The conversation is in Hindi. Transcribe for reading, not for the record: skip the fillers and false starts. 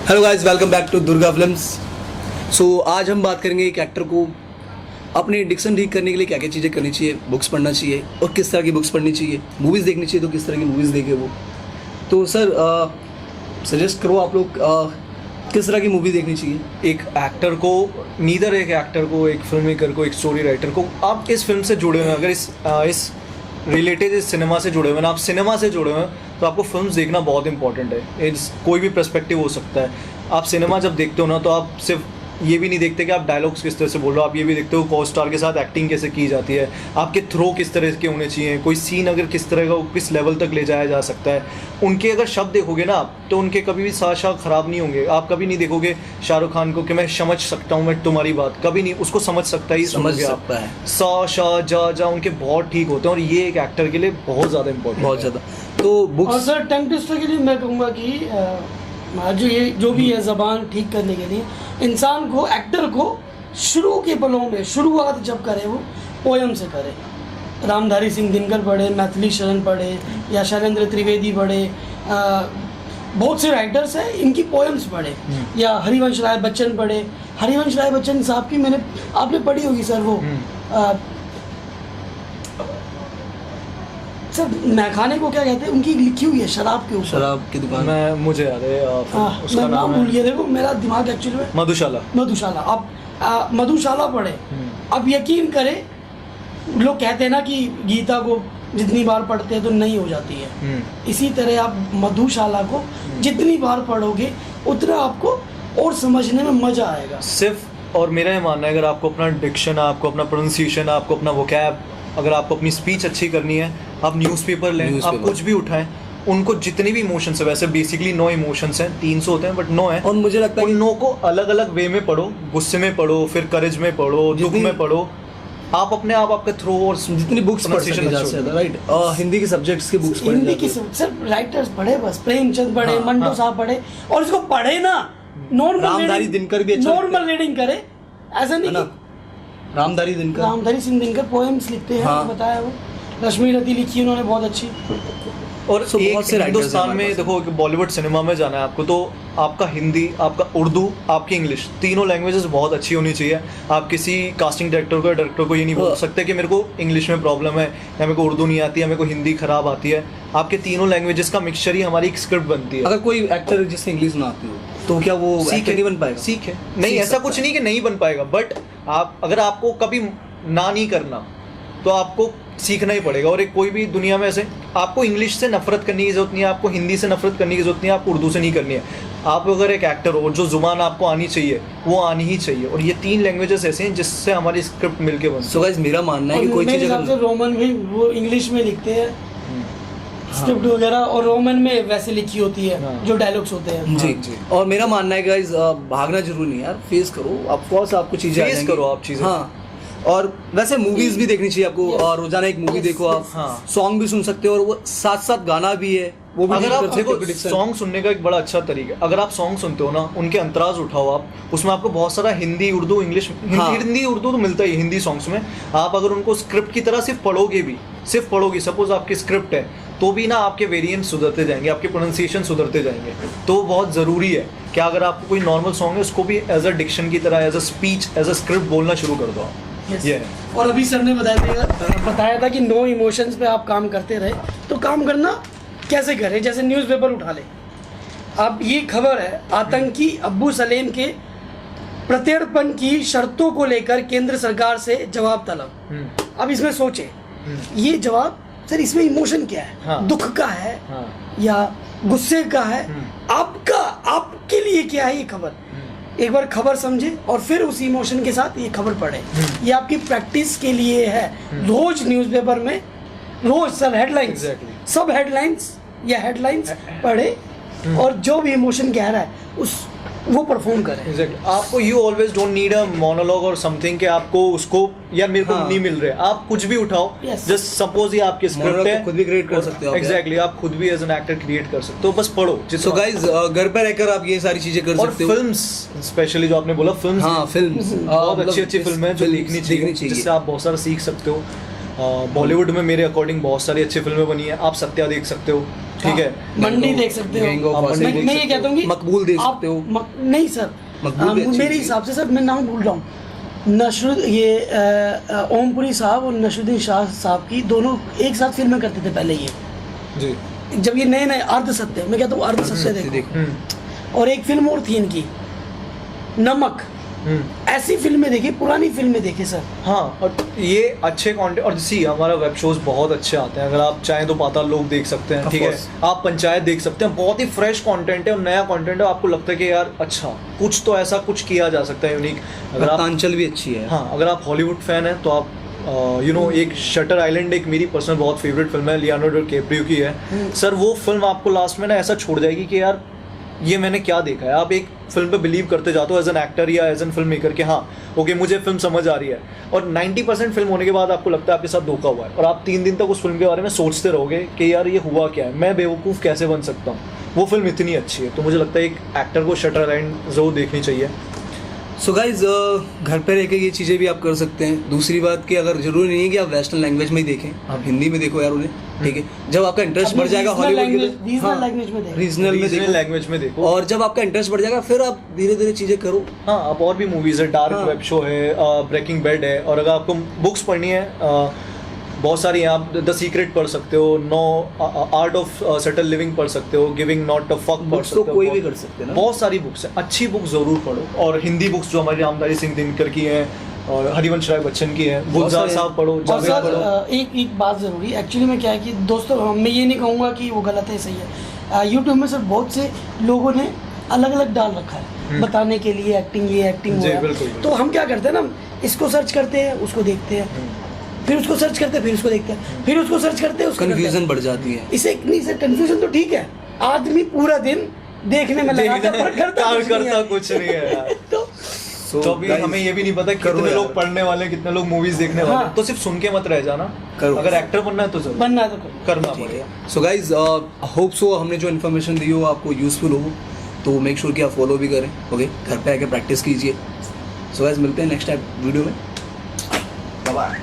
Hello guys, welcome back to Durga films. So आज हम बात करेंगे एक एक्टर को अपनी डिक्शन ठीक करने के लिए क्या क्या चीज़ें करनी चाहिए, बुक्स पढ़ना चाहिए और किस तरह की बुक्स पढ़नी चाहिए, मूवीज़ देखनी चाहिए तो किस तरह की मूवीज़ देखे वो। तो सर सजेस्ट करो आप लोग, किस तरह की मूवी देखनी चाहिए। एक एक्टर को, नीदर एक एक्टर को, एक फिल्म मेकर को, एक स्टोरी राइटर को, आप इस फिल्म से जुड़े हुए हैं, अगर इस रिलेटेड इस सिनेमा से जुड़े हुए हैं, आप सिनेमा से जुड़े हुए हैं तो आपको फिल्म्स देखना बहुत इंपॉर्टेंट है। कोई भी पर्सपेक्टिव हो सकता है। आप सिनेमा जब देखते हो ना तो आप सिर्फ ये भी नहीं देखते कि आप डायलॉग्स किस तरह से बोल रहे हो, आप ये भी देखते हो को स्टार के साथ एक्टिंग कैसे की जाती है, आपके थ्रो किस तरह के होने चाहिए, कोई सीन अगर किस तरह का किस लेवल तक ले जाया जा सकता है। उनके अगर शब्द देखोगे ना आप तो उनके कभी भी सा ख़राब नहीं होंगे। आप कभी नहीं देखोगे शाहरुख खान को कि मैं समझ सकता हूँ मैं तुम्हारी बात, कभी नहीं, उसको समझ सकता ही समझ सकता है। सा शा जा उनके बहुत ठीक होते हैं और ये एक एक्टर के लिए बहुत ज़्यादा इंपॉर्टेंट, बहुत ज़्यादा। तो बुक्स और सर टंग ट्विस्टर के लिए मैं कहूँगा कि जो भी है ज़बान ठीक करने के लिए इंसान को, एक्टर को शुरू के पलों में शुरुआत जब करे वो पोयम से करे। रामधारी सिंह दिनकर पढ़े, मैथिली शरण पढ़े या शैलेंद्र त्रिवेदी पढ़े, बहुत से राइटर्स हैं इनकी पोयम्स पढ़े, या हरिवंश राय बच्चन पढ़े। हरिवंश राय बच्चन साहब की आपने पढ़ी होगी सर वो सर मैखाने को क्या कहते हैं, उनकी लिखी हुई है शराब के ऊपर, शराब की दुकान। मैं मुझे याद है उसका मैं नाम भूल है गया, देखो मेरा दिमाग एक्चुअली में मधुशाला। अब मधुशाला पढ़े। अब यकीन करें, लोग कहते हैं ना कि गीता को जितनी बार पढ़ते हैं तो नहीं हो जाती है, इसी तरह आप मधुशाला को जितनी बार पढ़ोगे उतना आपको और समझने में मजा आएगा सिर्फ। और मेरा ये मानना है अगर आपको अपना डिक्शन, आपको अपना प्रोनाउंसिएशन, आपको अपना वोकैब, अगर आपको अपनी स्पीच अच्छी करनी है, आप न्यूज़पेपर लें, आप कुछ भी उठाएं, उनको जितने भी इमोशंस है, वैसे बेसिकली 9 इमोशंस हैं, 300 होते हैं बट 9 है। और मुझे लगता है उन 9 को अलग अलग वे में पढ़ो, गुस्से में पढ़ो, फिर करेज में पढ़ो, दुख में पढ़ो। आप अपने आप आपके थ्रू और जितनी बुक्स पढ़ सके ज़्यादा, राइट। हिंदी के सब्जेक्ट्स की बुक्स पढ़ी हिंदी की सिर्फ राइटर्स पढ़े, बस प्रेमचंद पढ़े, मंटो साहब पढ़े, और इसको पढ़े ना रामधारी दिनकर भी अच्छा नॉर्मल रीडिंग करे, ऐसा नहीं कि रामधारी सिंह दिनकर पोएम्स लिखते हैं, बताया वो। रश्मि रति लिखी उन्होंने बहुत अच्छी। और एक हिंदुस्तान में देखो, बॉलीवुड सिनेमा में जाना है आपको तो आपका हिंदी, आपका उर्दू, आपकी इंग्लिश, तीनों लैंग्वेजेस बहुत अच्छी होनी चाहिए। आप किसी कास्टिंग डायरेक्टर को ये नहीं बोल सकते कि मेरे को इंग्लिश में प्रॉब्लम है या मेरे को उर्दू नहीं आती है, मेरे को हिंदी खराब आती है। आपके तीनों लैंग्वेजेस का मिक्सचर ही हमारी एक स्क्रिप्ट बनती है। अगर कोई एक्टर जिससे इंग्लिश ना आती हो तो क्या वो एक्टर नहीं बन पाएगा? सीखे नहीं, ऐसा कुछ नहीं कि नहीं बन पाएगा, बट आप अगर आपको कभी ना नहीं करना तो आपको सीखना ही पड़ेगा। और एक कोई भी दुनिया में ऐसे आपको इंग्लिश से नफरत करने की जरूरत नहीं है, आपको हिंदी से नफरत करने की जरूरत नहीं है, आपको उर्दू से नहीं करनी है। आप अगर एक एक्टर हो, जो जुबान आपको आनी चाहिए वो आनी ही चाहिए। और ये 3 लैंग्वेजेस ऐसे हैं जिससे हमारी स्क्रिप्ट मिलके बनती है। सो गाइस, मेरा मानना है कि कोई चीज़ अगर रोमन भी वो इंग्लिश में लिखते हैं स्क्रिप्ट वगैरह, और रोमन में वैसे लिखी होती है जो डायलॉग्स होते हैं। जी। और मेरा मानना है गाइस, भागना जरूरी नहीं है यार, फेस करो। ऑफ कोर्स आपको चीजें फेस करो, आप चीजें। हाँ। और वैसे मूवीज भी देखनी चाहिए आपको, और रोजाना एक मूवी देखो आप, सॉन्ग भी सुन सकते हो, और वो साथ साथ गाना भी है वो भी। अगर आप सॉन्ग सुनने का एक बड़ा अच्छा तरीका, अगर आप सॉन्ग सुनते हो ना, उनके अंतराज उठाओ आप, उसमें आपको बहुत सारा हिंदी, उर्दू, इंग्लिश, हिंदी उर्दू तो मिलता ही है हिंदी सॉन्ग्स में। आप अगर उनको स्क्रिप्ट की तरह सिर्फ पढ़ोगे, सपोज आपकी स्क्रिप्ट है तो भी ना आपके वेरिएंट सुधरते जाएंगे, आपके प्रोनाउंसिएशन सुधरते जाएंगे। तो बहुत ज़रूरी है कि अगर आपको कोई नॉर्मल सॉन्ग है उसको भी एज अ डिक्शन की तरह, as a speech, as a script बोलना शुरू कर दो। ये और अभी सर ने बताया था कि 9 इमोशंस पे आप काम करते रहे, तो काम करना कैसे करें? जैसे न्यूज़पेपर उठा ले, अब ये खबर है, आतंकी अब्बू सलेम के प्रत्यर्पण की शर्तों को लेकर केंद्र सरकार से जवाब तलब। अब इसमें सोचे, ये जवाब सर, इसमें इमोशन क्या है? हाँ। दुख का है या गुस्से का है? आपके लिए क्या है ये खबर? एक बार खबर समझे और फिर उस इमोशन के साथ ये खबर पढ़े। ये आपकी प्रैक्टिस के लिए है। रोज न्यूज़पेपर में, रोज सर हेडलाइंस, सब हेडलाइंस या हेडलाइंस पढ़े, और जो भी इमोशन कह रहा है वो परफॉर्म करें। आपको you always don't need a monologue और समथिंग कि आपको उसको यार मेरे को नहीं मिल रहे, आप कुछ भी उठाओ। जस्ट सपोज ये आपकी स्क्रिप्ट है, खुद भी क्रिएट कर सकते हो। एग्जैक्टली, आप खुद भी एज एन एक्टर क्रिएट कर सकते हो, बस पढ़ो। सो गाइस, घर पे रहकर आप ये सारी चीजें कर सकते हो। और फिल्म्स स्पेशली जो आपने बोला, फिल्म्स, हाँ फिल्म्स बहुत अच्छी फिल्म है जो देखनी चाहिए, जिससे आप बहुत सारा सीख सकते हो। बॉलीवुड में मेरे अकॉर्डिंग बहुत सारी अच्छी फिल्में बनी है, आप सत्या देख सकते हो, ठीक है, मंडी देख सकते Gang हो। of Wasseypur मैं देख ये सकते कहता हूँ कि हो, मकबूल देख आप- सकते हो। नहीं सर, मकबूल भी अच्छी मेरे थी। हिसाब से सर, मैं नाम भूल रहा हूँ, नशरुद ये ओमपुरी साहब और नशरुद्दीन शाह साहब की दोनों एक साथ फिल्में करते थे पहले ये, जी। जब ये नए नए अर्ध सत्य, मैं कहता हूँ अर्ध सत्य देखो। देखो और एक फिल्म और थी इनकी, नमक। ऐसी फिल्में देखी, पुरानी फिल्में देखी सर। हाँ, और ये अच्छे कंटेंट, और सी हमारा वेब शोज बहुत अच्छे आते हैं, अगर आप चाहें तो पाताल लोक देख सकते हैं, Of ठीक है, course. आप पंचायत देख सकते हैं, बहुत ही फ्रेश कंटेंट है और नया कंटेंट है, आपको लगता है कि यार अच्छा कुछ तो ऐसा कुछ किया जा सकता है यूनिक। अगर आप, रत्नांचल भी अच्छी है। हाँ, अगर आप हॉलीवुड फैन हैं तो आप एक शटर आइलैंड एक मेरी पर्सनल बहुत फेवरेट फिल्म है, लियोनार्डो कैप्रियो की है सर। वो फिल्म आपको लास्ट में ना ऐसा छोड़ जाएगी कि यार ये मैंने क्या देखा है। आप एक फिल्म पे बिलीव करते जाते हो एज एन एक्टर या एज एन फिल्म मेकर कि हाँ ओके मुझे फिल्म समझ आ रही है, और 90% फिल्म होने के बाद आपको लगता है आपके साथ धोखा हुआ है, और आप 3 दिन तक उस फिल्म के बारे में सोचते रहोगे कि यार ये हुआ क्या है, मैं बेवकूफ़ कैसे बन सकता हूँ। वो फिल्म इतनी अच्छी है, तो मुझे लगता है एक एक्टर को शटर आइलैंड जरूर देखनी चाहिए। सो गाइज घर पे रह के ये चीज़ें भी आप कर सकते हैं। दूसरी बात कि अगर जरूरी नहीं है कि आप वेस्टर्न लैंग्वेज में ही देखें, आप हिंदी में देखो यार उन्हें, ठीक है। जब आपका इंटरेस्ट बढ़ जाएगा हॉलीवुड के रीजनल लैंग्वेज में देखो। रीजनल में रीजनल देखो, लैंग्वेज में देखो, और जब आपका इंटरेस्ट बढ़ जाएगा फिर आप धीरे धीरे चीज़ें करो। हाँ, आप और भी मूवीज है, डार्क हाँ। वेब शो है, ब्रेकिंग बैड है, और अगर आपको बुक्स पढ़नी है बहुत सारी हैं, आप द सीक्रेट पढ़ सकते हो, आर्ट ऑफ सेटल लिविंग पढ़ सकते हो, गिविंग नॉट अ फक पढ़ बुक्स सकते तो हो। कोई भी कर सकते हैं ना। बहुत सारी बुक्स हैं, अच्छी बुक जरूर पढ़ो, और हिंदी बुक्स जो हमारे रामधारी सिंह दिनकर की हैं और हरिवंश राय बच्चन की हैं, गुलजार सारे- साहब पढ़ो, और जावेद सर पढ़ो। एक बात ज़रूरी एक्चुअली में क्या है कि दोस्तों, मैं ये नहीं कहूँगा कि वो गलत है, सही है। यूट्यूब में सर बहुत से लोगों ने अलग अलग डाल रखा है बताने के लिए, एक्टिंग ये एक्टिंग जी, वो है। बिल्कुल, बिल्कुल। तो हम क्या करते हैं ना, इसको सर्च करते हैं, उसको देखते हैं, फिर उसको सर्च करते हैं, फिर उसको देखते हैं, फिर उसको सर्च करते हैं, उसको कन्फ्यूजन बढ़ जाती है। इसे नहीं सर, कन्फ्यूजन तो ठीक है, आदमी पूरा दिन देखने में लगाता है, पर करता कुछ नहीं है यार। तो तो अभी हमें ये भी नहीं पता करो कितने यार। लोग पढ़ने वाले हैं, कितने लोग मूवीज देखने वाले हैं, हाँ। तो सिर्फ सुन के मत रह जाना, करो। अगर एक्टर बनना है तो जरूर बनना है तो करो। करना ठीक पड़ेगा। है। सो गाइज होप सो हमने जो इन्फॉर्मेशन दी हो आपको यूजफुल हो, तो मेक श्योर कि आप फॉलो भी करें, ओके। घर पे आके प्रैक्टिस कीजिए। सो गाइज मिलते हैं नेक्स्ट टाइम वीडियो में। Bye bye.